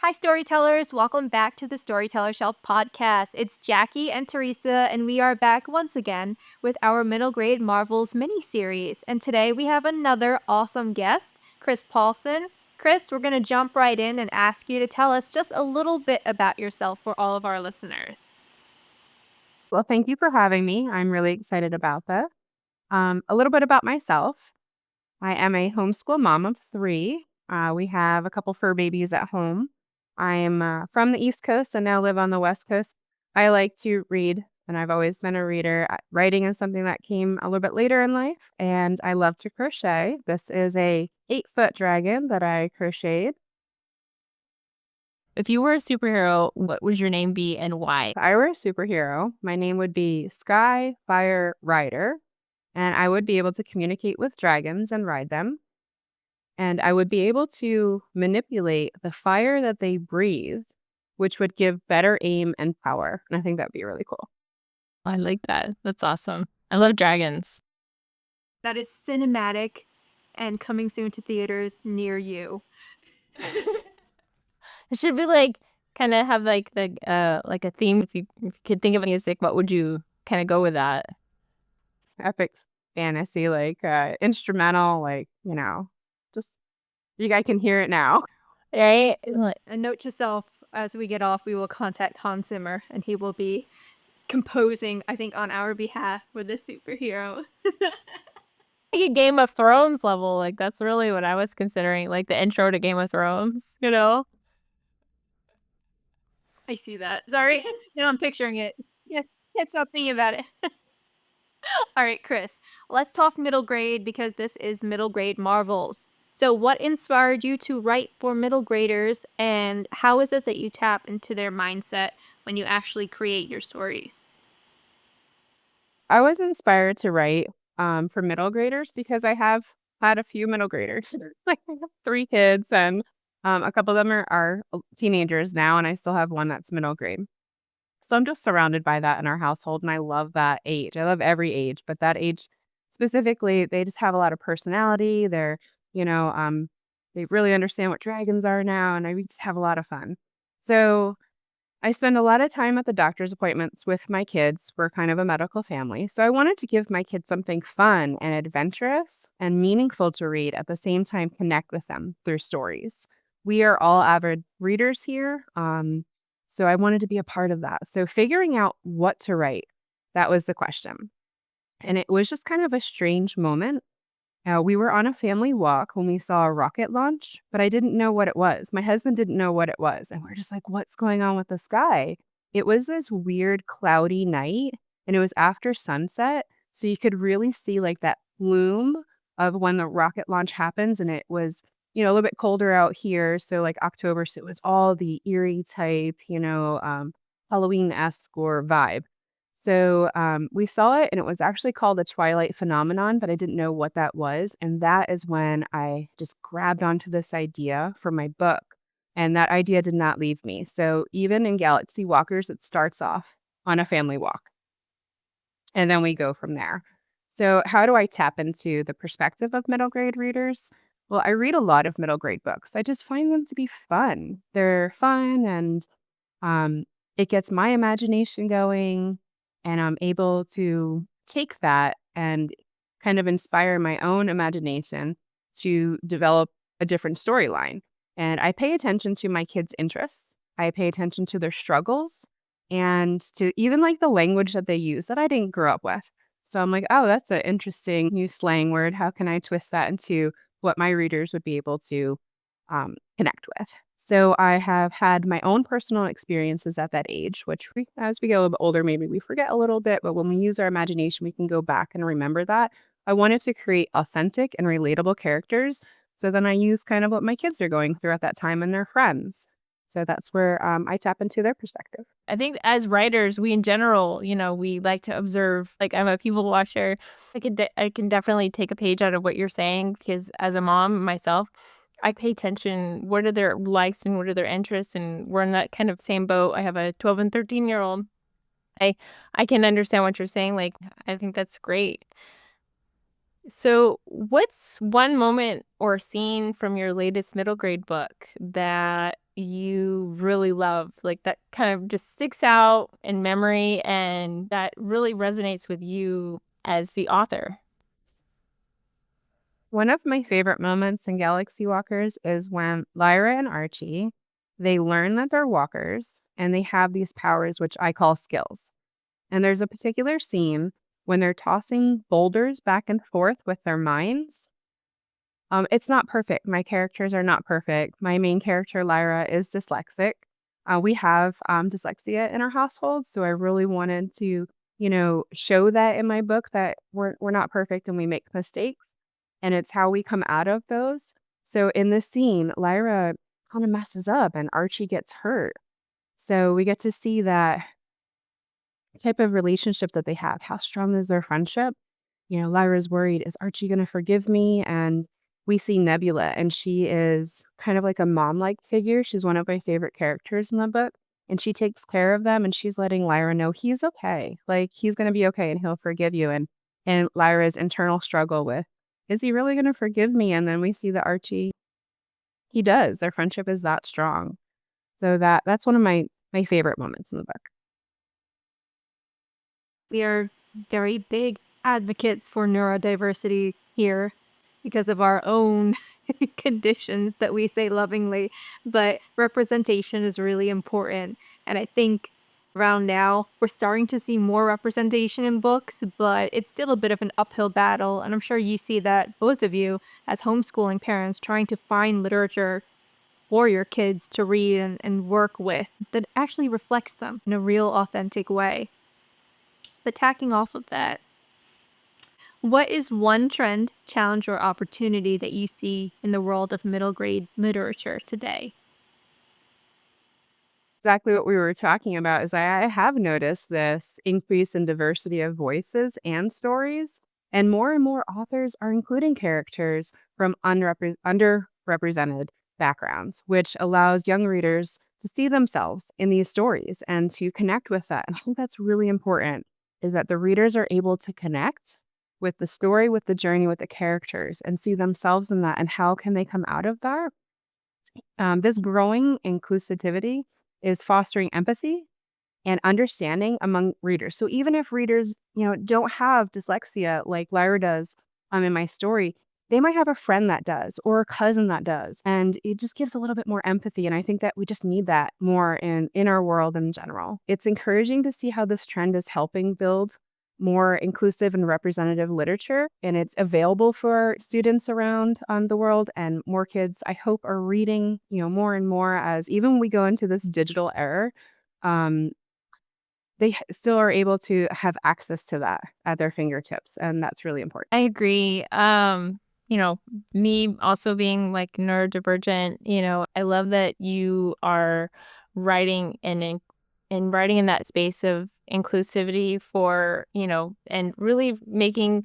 Hi, storytellers. Welcome back to the Storyteller Shelf podcast. It's Jackie and Teresa, and we are back once again with our middle grade Marvels mini series. And today we have another awesome guest, Kris Paulsen. Kris, we're going to jump right in and ask you to tell us just a little bit about yourself for all of our listeners. Well, thank you for having me. I'm really excited about this. A little bit about myself. I am a homeschool mom of three. We have a couple fur babies at home. I'm from the East Coast and now live on the West Coast. I like to read, and I've always been a reader. Writing is something that came a little bit later in life, and I love to crochet. This is a 8-foot dragon that I crocheted. If you were a superhero, what would your name be and why? If I were a superhero, my name would be Sky Fire Rider. And I would be able to communicate with dragons and ride them. And I would be able to manipulate the fire that they breathe, which would give better aim and power. And I think that'd be really cool. I like that. That's awesome. I love dragons. That is cinematic and coming soon to theaters near you. It should be like kind of have like a theme. If you could think of music, what would you kind of go with that? Epic fantasy, like instrumental, just you guys can hear it now. Right? A note to self, as we get off, we will contact Hans Zimmer and he will be composing, I think, on our behalf for this superhero. Like a Game of Thrones level. Like that's really what I was considering, like the intro to Game of Thrones, you know? I see that. Sorry. No, I'm picturing it. Yeah, can't stop thinking about it. All right, Kris, let's talk middle grade because this is middle grade Marvels. So what inspired you to write for middle graders, and how is it that you tap into their mindset when you actually create your stories? I was inspired to write for middle graders because I have had a few middle graders. Like I have 3 kids, and a couple of them are teenagers now, and I still have one that's middle grade. So I'm just surrounded by that in our household, and I love that age. I love every age, but that age specifically, they just have a lot of personality. You know, um, they really understand what dragons are now, and we just have a lot of fun. So I spend a lot of time at the doctor's appointments with my kids. We're kind of a medical family. So I wanted to give my kids something fun and adventurous and meaningful to read at the same time connect with them through stories. We are all avid readers here. So I wanted to be a part of that. So figuring out what to write, that was the question. And it was just kind of a strange moment. We were on a family walk when we saw a rocket launch, but I didn't know what it was. My husband didn't know what it was. And we're just like, what's going on with the sky? It was this weird cloudy night, and it was after sunset. So you could really see like that plume of when the rocket launch happens. And it was, a little bit colder out here. So like October, so it was all the eerie type, Halloween-esque or vibe. So we saw it, and it was actually called the Twilight phenomenon, but I didn't know what that was. And that is when I just grabbed onto this idea for my book. And that idea did not leave me. So even in Galaxy Walkers, it starts off on a family walk. And then we go from there. So how do I tap into the perspective of middle grade readers? Well, I read a lot of middle grade books. I just find them to be fun. They're fun, and it gets my imagination going, and I'm able to take that and kind of inspire my own imagination to develop a different storyline. And I pay attention to my kids' interests. I pay attention to their struggles and to even like the language that they use that I didn't grow up with. So I'm like, oh, that's an interesting new slang word. How can I twist that into what my readers would be able to connect with? So I have had my own personal experiences at that age, which as we get a little bit older, maybe we forget a little bit, but when we use our imagination, we can go back and remember that. I wanted to create authentic and relatable characters. So then I use kind of what my kids are going through at that time and their friends. So that's where I tap into their perspective. I think as writers, we in general, we like to observe. Like I'm a people watcher. I can definitely take a page out of what you're saying because as a mom myself, I pay attention. What are their likes and what are their interests? And we're in that kind of same boat. I have a 12 and 13-year-old. I can understand what you're saying. Like I think that's great. So, what's one moment or scene from your latest middle grade book that you really love? Like that kind of just sticks out in memory and that really resonates with you as the author? One of my favorite moments in Galaxy Walkers is when Lyra and Archie, they learn that they're walkers and they have these powers, which I call skills. And there's a particular scene when they're tossing boulders back and forth with their minds. It's not perfect. My characters are not perfect. My main character, Lyra, is dyslexic. We have dyslexia in our household, so I really wanted to, show that in my book that we're not perfect and we make mistakes, and it's how we come out of those. So in this scene, Lyra kind of messes up, and Archie gets hurt. So we get to see that type of relationship that they have. How strong is their friendship? Lyra's worried, is Archie going to forgive me? And we see Nebula, and she is kind of like a mom like figure. She's one of my favorite characters in the book. And she takes care of them, and she's letting Lyra know he's okay. Like, he's going to be okay and he'll forgive you. And Lyra's internal struggle with, is he really going to forgive me? And then we see that Archie, he does. Their friendship is that strong. So that's one of my favorite moments in the book. We are very big advocates for neurodiversity here because of our own conditions that we say lovingly, but representation is really important. And I think around now, we're starting to see more representation in books, but it's still a bit of an uphill battle. And I'm sure you see that, both of you, as homeschooling parents, trying to find literature for your kids to read and work with that actually reflects them in a real, authentic way. But tacking off of that, what is one trend, challenge, or opportunity that you see in the world of middle grade literature today? Exactly what we were talking about is I have noticed this increase in diversity of voices and stories, and more authors are including characters from underrepresented backgrounds, which allows young readers to see themselves in these stories and to connect with that. And I think that's really important, is that the readers are able to connect with the story, with the journey, with the characters, and see themselves in that, and how can they come out of that. This growing inclusivity is fostering empathy and understanding among readers. So even if readers, don't have dyslexia like Lyra does in my story, they might have a friend that does or a cousin that does. And it just gives a little bit more empathy. And I think that we just need that more in our world in general. It's encouraging to see how this trend is helping build more inclusive and representative literature, and it's available for students around the world, and more kids, I hope, are reading more and more, as even when we go into this digital era, um, still are able to have access to that at their fingertips, and that's really important. I agree. Me also being like neurodivergent, I love that you are writing and writing in that space of inclusivity for, and really making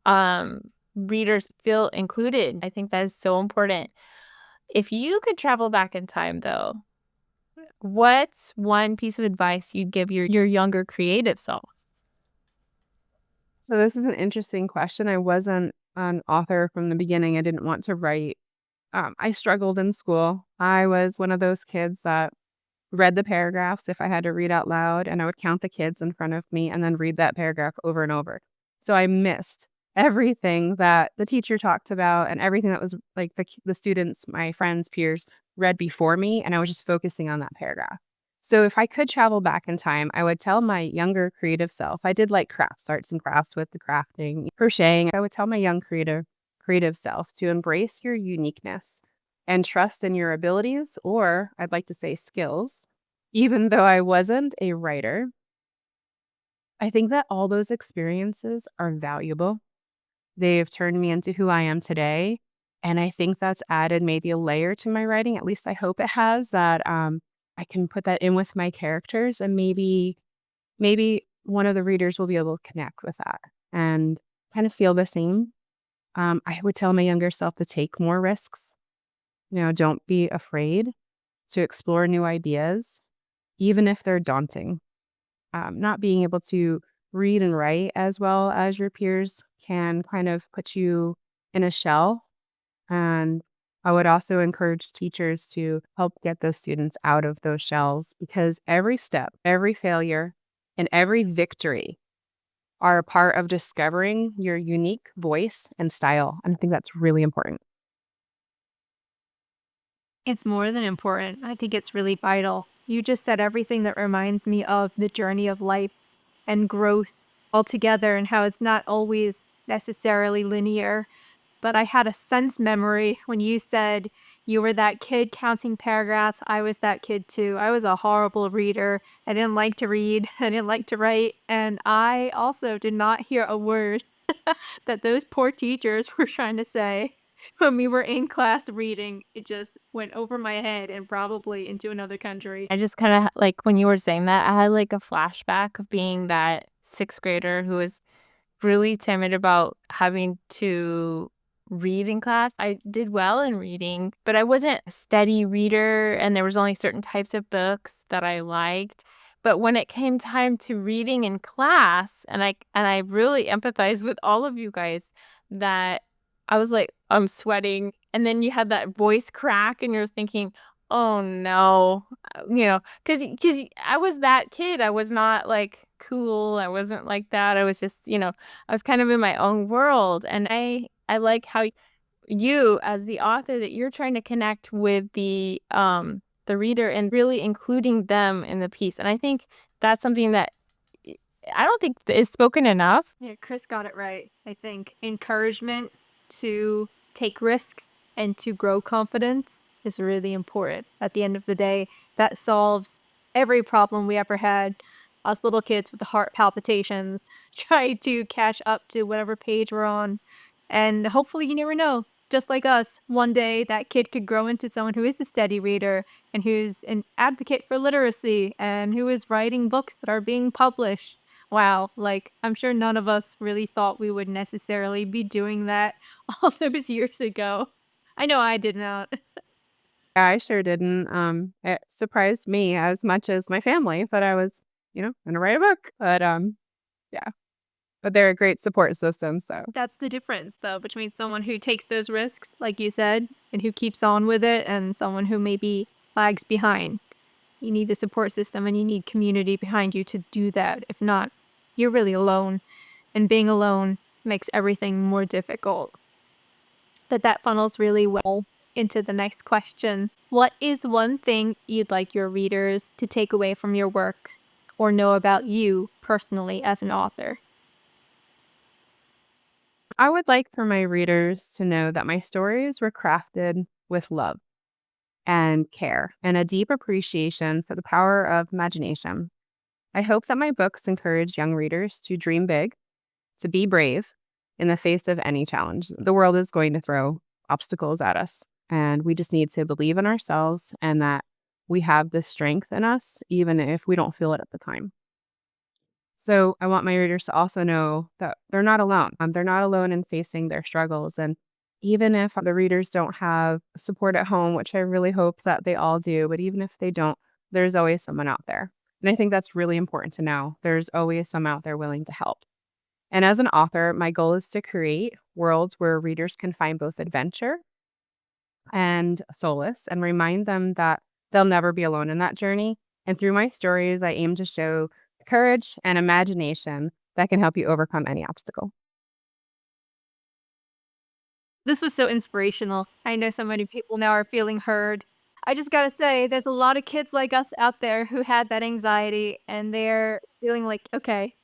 um readers feel included. I think that is so important. If you could travel back in time though, what's one piece of advice you'd give your younger creative self? So this is an interesting question. I wasn't an author from the beginning. I didn't want to write. I struggled in school. I was one of those kids that read the paragraphs if I had to read out loud, and I would count the kids in front of me and then read that paragraph over and over. So I missed everything that the teacher talked about and everything that was like the students, my friends, peers read before me, and I was just focusing on that paragraph. So if I could travel back in time, I would tell my younger creative self. I did like crafts, arts and crafts with the crafting, crocheting. I would tell my young creative self to embrace your uniqueness and trust in your abilities, or I'd like to say skills. Even though I wasn't a writer, I think that all those experiences are valuable. They've turned me into who I am today. And I think that's added maybe a layer to my writing. At least I hope it has, that I can put that in with my characters, and maybe one of the readers will be able to connect with that and kind of feel the same. I would tell my younger self to take more risks. Don't be afraid to explore new ideas, even if they're daunting. Not being able to read and write as well as your peers can kind of put you in a shell. And I would also encourage teachers to help get those students out of those shells because every step, every failure, and every victory are a part of discovering your unique voice and style. And I think that's really important. It's more than important. I think it's really vital. You just said everything that reminds me of the journey of life and growth altogether and how it's not always necessarily linear. But I had a sense memory when you said you were that kid counting paragraphs. I was that kid too. I was a horrible reader. I didn't like to read. I didn't like to write. And I also did not hear a word that those poor teachers were trying to say when we were in class reading. It just went over my head and probably into another country. I just kind of like when you were saying that, I had like a flashback of being that sixth grader who was really timid about having to read in class. I did well in reading, but I wasn't a steady reader, and there was only certain types of books that I liked. But when it came time to reading in class, and I really empathized with all of you guys that I was like, I'm sweating, and then you had that voice crack, and you're thinking, oh no, because I was that kid. I was not like cool. I wasn't like that. I was just, I was kind of in my own world, and I like how you as the author that you're trying to connect with the reader and really including them in the piece. And I think that's something that I I don't think is spoken enough. Yeah, Kris got it right. I think encouragement to take risks and to grow confidence is really important. At the end of the day, that solves every problem we ever had. Us little kids with the heart palpitations try to catch up to whatever page we're on. And hopefully, you never know. Just like us, one day that kid could grow into someone who is a steady reader and who's an advocate for literacy and who is writing books that are being published. Wow, like, I'm sure none of us really thought we would necessarily be doing that all those years ago. I know I did not. Yeah, I sure didn't. It surprised me as much as my family that I was, gonna write a book. But yeah, but they're a great support system. So That's the difference, though, between someone who takes those risks, like you said, and who keeps on with it, and someone who maybe lags behind. You need a support system and you need community behind you to do that. If not, you're really alone, and being alone makes everything more difficult. But that funnels really well into the next question. What is one thing you'd like your readers to take away from your work or know about you personally as an author? I would like for my readers to know that my stories were crafted with love and care and a deep appreciation for the power of imagination. I hope that my books encourage young readers to dream big, to be brave in the face of any challenge. The world is going to throw obstacles at us, and we just need to believe in ourselves and that we have the strength in us, even if we don't feel it at the time. So I want my readers to also know that they're not alone. They're not alone in facing their struggles. And even if the readers don't have support at home, which I really hope that they all do, but even if they don't, there's always someone out there. And I think that's really important to know. There's always someone out there willing to help. And as an author, my goal is to create worlds where readers can find both adventure and solace and remind them that they'll never be alone in that journey. And through my stories, I aim to show courage and imagination that can help you overcome any obstacle. This was so inspirational. I know so many people now are feeling heard. I just gotta say, there's a lot of kids like us out there who had that anxiety and they're feeling like, okay,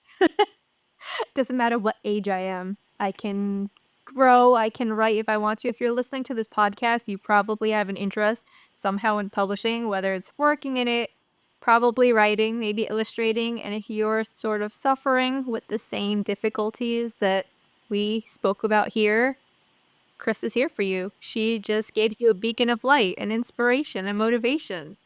doesn't matter what age I am. I can grow, I can write if I want to. If you're listening to this podcast, you probably have an interest somehow in publishing, whether it's working in it, probably writing, maybe illustrating. And if you're sort of suffering with the same difficulties that we spoke about here, Kris is here for you. She just gave you a beacon of light and inspiration and motivation.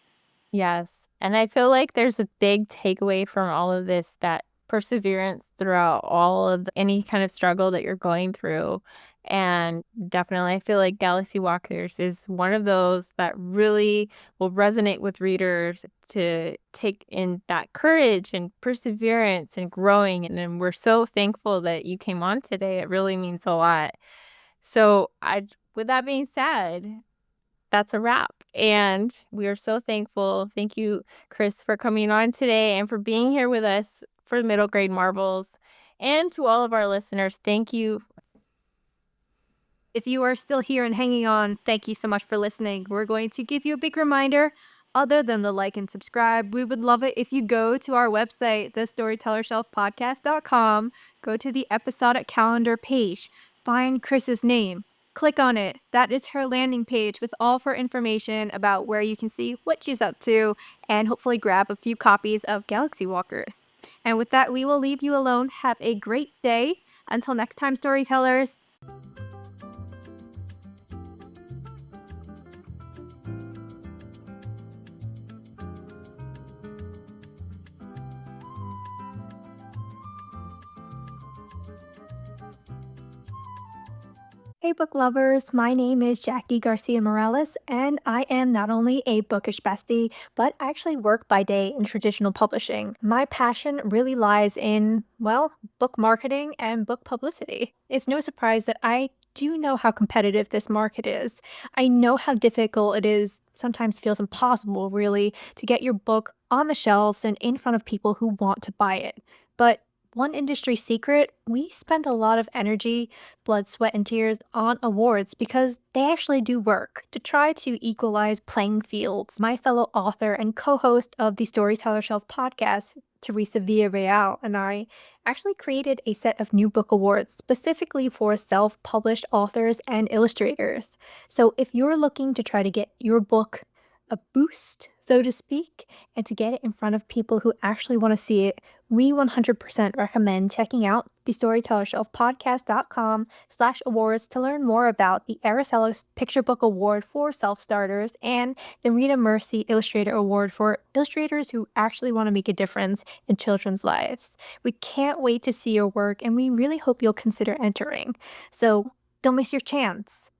Yes. And I feel like there's a big takeaway from all of this, that perseverance throughout all of any kind of struggle that you're going through And definitely, I feel like Galaxy Walkers is one of those that really will resonate with readers to take in that courage and perseverance and growing. And then we're so thankful that you came on today. It really means a lot. So, with that being said, that's a wrap. And we are so thankful. Thank you, Kris, for coming on today and for being here with us for Middle Grade Marvels. And to all of our listeners, thank you. If you are still here and hanging on, thank you so much for listening. We're going to give you a big reminder. Other than the like and subscribe, we would love it if you go to our website, thestorytellershelfpodcast.com, go to the episodic calendar page, find Kris's name, click on it. That is her landing page with all of her information about where you can see what she's up to and hopefully grab a few copies of Galaxy Walkers. And with that, we will leave you alone. Have a great day. Until next time, storytellers. Hey, book lovers, my name is Jackie Garcia Morales, and I am not only a bookish bestie, but I actually work by day in traditional publishing. My passion really lies in, well, book marketing and book publicity. It's no surprise that I do know how competitive this market is. I know how difficult it is, sometimes feels impossible, really, to get your book on the shelves and in front of people who want to buy it. But one industry secret, we spend a lot of energy, blood, sweat, and tears on awards because they actually do work to try to equalize playing fields. My fellow author and co-host of the Storyteller Shelf podcast, Teresa Villarreal, and I actually created a set of new book awards specifically for self-published authors and illustrators. So if you're looking to try to get your book a boost, so to speak, and to get it in front of people who actually want to see it, we 100% recommend checking out the storytellershelfpodcast.com/awards to learn more about the Aracella's Picture Book Award for self-starters and the Rita Mercy Illustrator Award for illustrators who actually want to make a difference in children's lives. We can't wait to see your work, and we really hope you'll consider entering. So don't miss your chance.